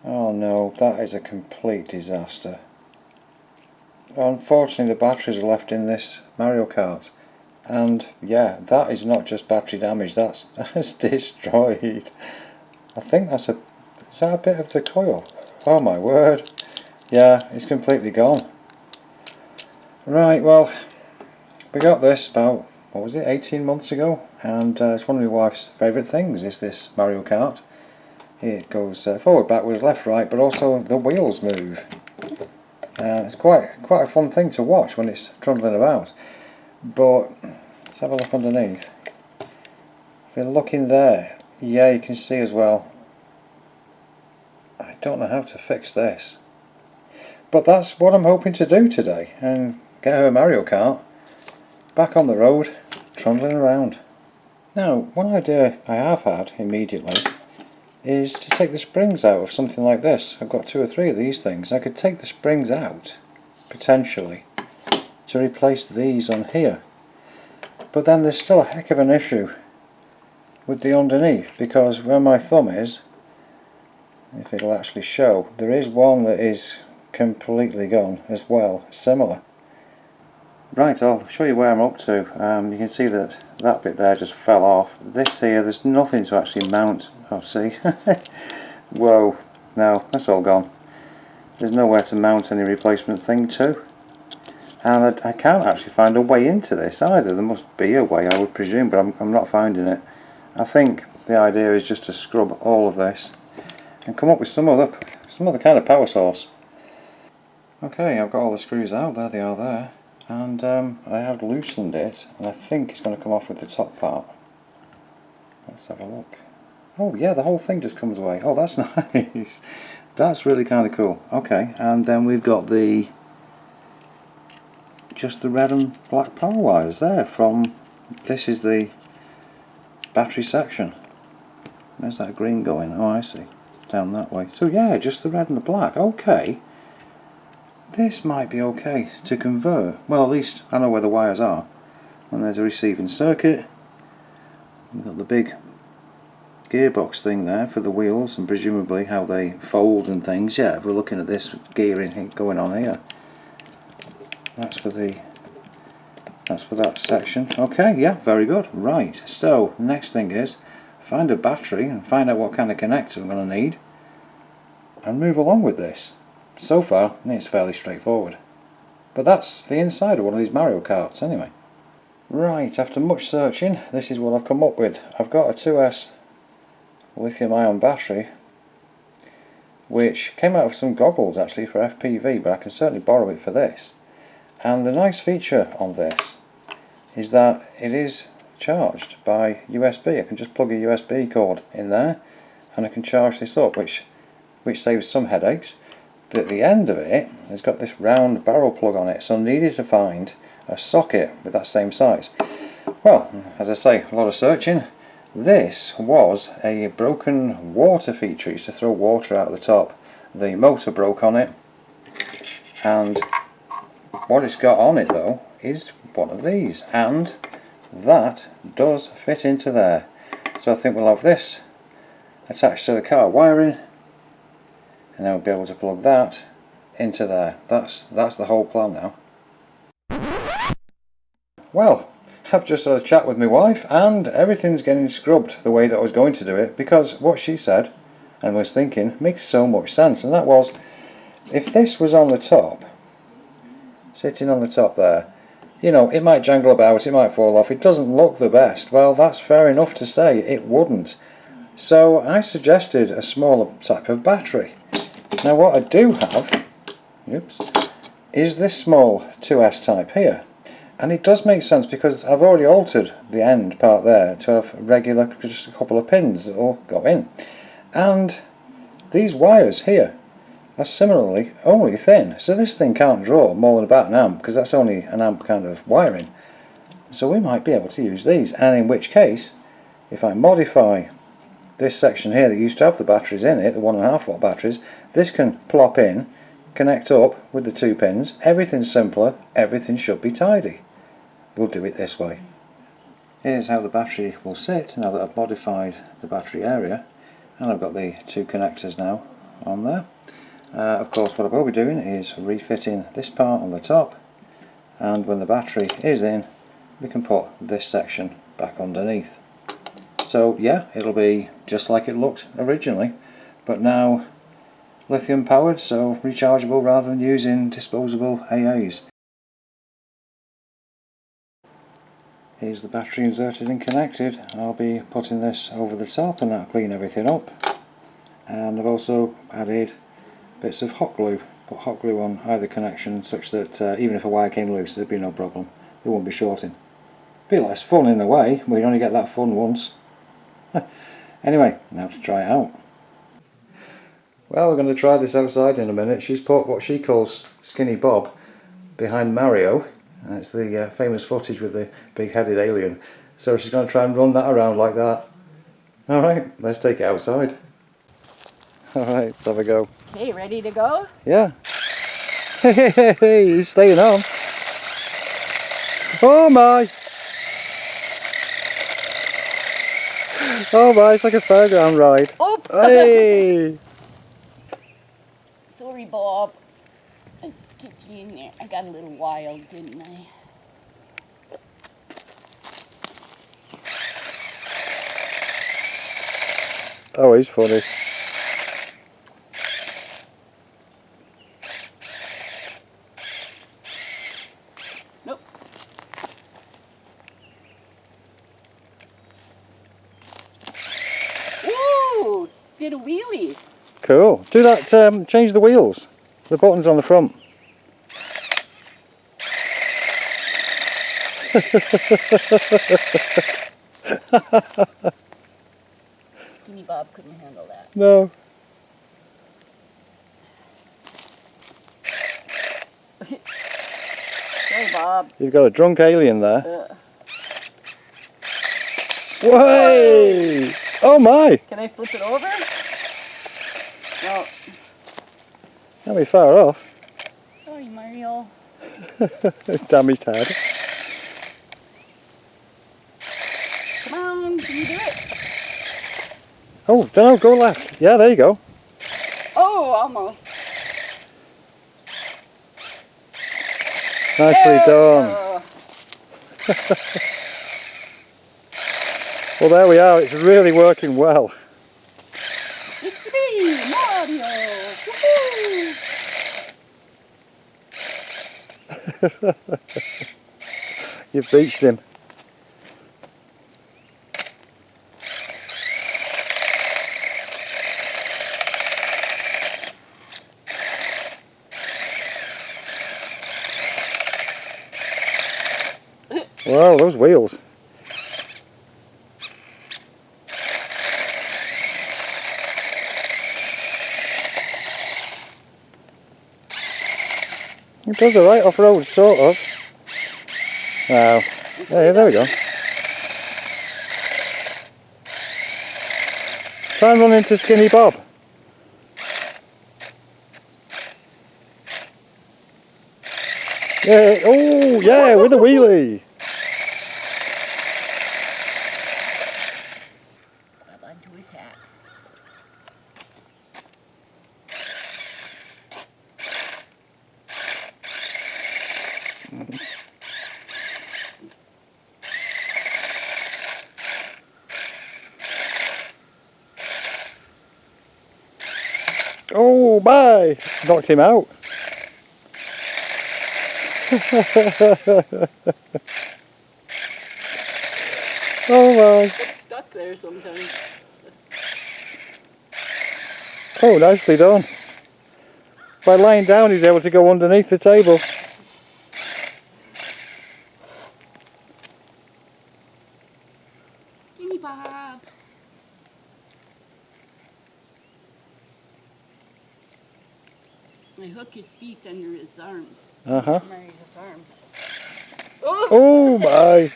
Oh no, that is a complete disaster. Unfortunately the batteries are left in this Mario Kart. And yeah, that is not just battery damage, that's destroyed. I think is that a bit of the coil? Oh my word. Yeah, it's completely gone. Right, well, we got this about, what was it, 18 months ago, and it's one of my wife's favourite things is this Mario Kart. It goes forward, backwards, left, right, but also the wheels move. It's quite a fun thing to watch when it's trundling about. But let's have a look underneath. If you look in there, yeah, you can see as well. I don't know how to fix this, but that's what I'm hoping to do today, and get her Mario Kart back on the road, trundling around. Now, one idea I have had immediately is to take the springs out of something like this. I've got 2 or 3 of these things. I could take the springs out, potentially, to replace these on here. But then there's still a heck of an issue with the underneath, because where my thumb is, if it'll actually show, there is one that is completely gone as well, similar. Right, I'll show you where I'm up to. You can see that that bit there just fell off. This here, there's nothing to actually mount. Oh, see? Whoa, no, that's all gone. There's nowhere to mount any replacement thing to. And I can't actually find a way into this either. There must be a way, I would presume, but I'm not finding it. I think the idea is just to scrub all of this and come up with some other kind of power source. Okay, I've got all the screws out. There they are there. And I have loosened it, and I think it's going to come off with the top part. Let's have a look. Oh yeah, the whole thing just comes away. Oh, that's nice. That's really kind of cool. Okay, and then we've got just the red and black power wires there from, this is the battery section. Where's that green going? Oh, I see. Down that way. So yeah, just the red and the black. Okay. This might be okay to convert. Well, at least I know where the wires are. And there's a receiving circuit. We've got the big gearbox thing there for the wheels, and presumably how they fold and things. Yeah, if we're looking at this gearing going on here, that's for that section. Okay, yeah, very good. Right, so next thing is find a battery and find out what kind of connector I'm going to need and move along with this. So far it's fairly straightforward, but that's the inside of one of these Mario Karts anyway. Right, after much searching, this is what I've come up with. I've got a 2S lithium-ion battery, which came out of some goggles actually for FPV, but I can certainly borrow it for this. And the nice feature on this is that it is charged by USB. I can just plug a USB cord in there and I can charge this up, which saves some headaches. At the end of it has got this round barrel plug on it, so I needed to find a socket with that same size. Well, as I say, a lot of searching. This was a broken water feature. It used to throw water out of the top. The motor broke on it, and what it's got on it though is one of these, and that does fit into there. So I think we'll have this attached to the car wiring, and then we'll be able to plug that into there. That's the whole plan now. Well, I've just had a chat with my wife, and everything's getting scrubbed the way that I was going to do it, because what she said and was thinking makes so much sense, and that was, if this was on the top, sitting on the top there, you know, it might jangle about, it might fall off, it doesn't look the best. Well, that's fair enough to say, it wouldn't. So I suggested a smaller type of battery. Now what I do have, is this small 2S type here. And it does make sense because I've already altered the end part there to have regular, just a couple of pins that will go in. And these wires here are similarly only thin. So this thing can't draw more than about an amp, because that's only an amp kind of wiring. So we might be able to use these, and in which case, if I modify this section here that used to have the batteries in it, the 1.5 watt batteries, this can plop in, connect up with the 2 pins, everything's simpler, everything should be tidy. We'll do it this way. Here's how the battery will sit now that I've modified the battery area, and I've got the 2 connectors now on there. Of course, what I will be doing is refitting this part on the top, and when the battery is in, we can put this section back underneath. So yeah, it'll be just like it looked originally, but now lithium powered, so rechargeable rather than using disposable AAs. Here's the battery inserted and connected. I'll be putting this over the top and that'll clean everything up. And I've also added bits of hot glue. Put hot glue on either connection such that even if a wire came loose there'd be no problem. It won't be shorting. A bit less fun in a way, we only get that fun once. Anyway, now to try it out. Well, we're going to try this outside in a minute. She's put what she calls Skinny Bob behind Mario. It's the famous footage with the big-headed alien. So she's going to try and run that around like that. Alright, let's take it outside. Alright, let's have a go. Okay, ready to go? Yeah. Hey, he's staying on. Oh my! Oh my, it's like a fairground ride. Oh! Hey! Sorry, Bob. Let's get you in there. I got a little wild, didn't I? Oh, he's funny. Nope. Ooh! Did a wheelie. Cool. Do that, change the wheels. The button's on the front. Skinny Bob couldn't handle that. No. Sorry, Bob. You've got a drunk alien there. Way! Oh my! Can I flip it over? No. Can't be far off. Sorry, Mario. Damaged head. Come on, can you do it? Oh, no, go left. Yeah, there you go. Oh, almost. Nicely done. Well, there we are. It's really working well. It's me, Mario. Woohoo! You've beached him. Wow, those wheels. It does alright off-road, sort of. Wow. Yeah, there we go. Try and run into Skinny Bob. Yeah, oh yeah, with a wheelie. Grab onto his hat. Oh my! Knocked him out. Oh my! It's stuck there sometimes. Oh, nicely done. By lying down, he's able to go underneath the table. Skinny Bob. I hook his feet under his arms. Uh-huh. Marries his arms. Oh my!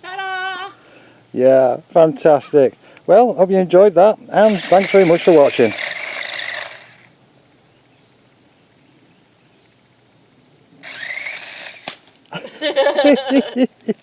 Ta-da! Yeah, fantastic. Well, hope you enjoyed that, and thanks very much for watching.